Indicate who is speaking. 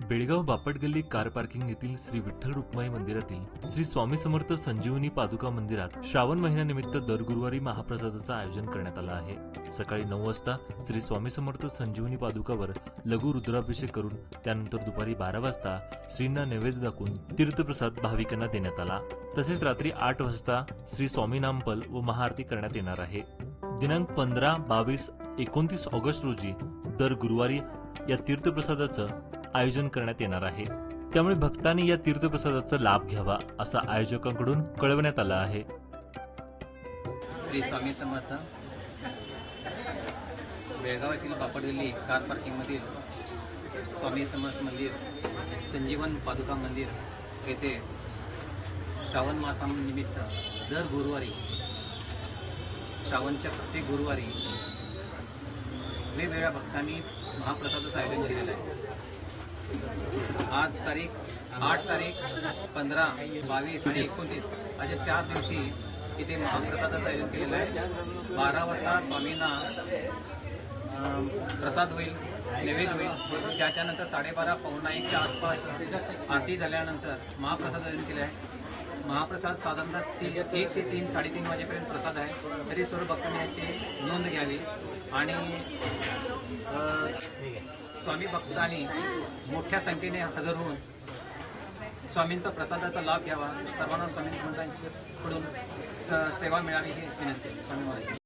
Speaker 1: बेळगाव बापट गल्ली car parking येथील श्री विठ्ठल रुक्माई मंदिरातील श्री स्वामी समर्थ संजीवनी पादुका मंदिरात श्रावण महिन्यानिमित्त दर गुरुवारी महाप्रसादाचं आयोजन करण्यात आलं आहे। सकाळी 9 वाजता श्री स्वामी समर्थ संजीवनी पादुकावर लघु रुद्राभिषेक करून त्यानंतर दुपारी 12 वाजता श्रींना नैवेद्य दाखवून तीर्थप्रसाद भाविकांना देण्यात आला। तसेच रात्री 8 वाजता श्री स्वामी नामपल व महाआरती करण्यात येणार आहे। दिनांक 15, 22, 29 ऑगस्ट रोजी दर गुरुवारी या तीर्थप्रसादाचं आयोजन करण्यात येणार आहे। त्यामुळे भक्तांनी या तीर्थप्रसादाचा लाभ घ्यावा असं आयोजकांकडून कळवण्यात आलं आहे।
Speaker 2: श्री स्वामी समर्थ बेळगाव येथील बापट गल्ली कार पार्किंग मधील स्वामी समर्थ मंदिर संजीवन पादुका मंदिर येथे श्रावण मासानिमित्त दर गुरुवारी श्रावणच्या प्रत्येक गुरुवारी वेगवेगळ्या भक्तांनी महाप्रसादाचं आयोजन केलेलं आहे। आज तारीख 8 तारीख 15, 22 आणि 29 अशा 4 दिवशी इथे महाप्रसादाचं आयोजन केलेलं आहे। 12 वाजता स्वामींना प्रसाद होईल, नैवेद्य होईल। त्याच्यानंतर 12:30 पावणे 1च्या आसपास आरती झाल्यानंतर महाप्रसाद आयोजन केलं आहे। महाप्रसाद साधारणतः 1 ते 3, 3:30 वाजेपर्यंत प्रसाद आहे। तरी सर्व भक्तांनी याची नोंद घ्यावी आणि स्वामी भक्तांनी मोठ्या संख्येने हजर होऊन स्वामींचा प्रसादाचा लाभ घ्यावा। सर्वांना स्वामी भक्तांकडून सेवा मिळावी ही विनंती। स्वामी महाराज।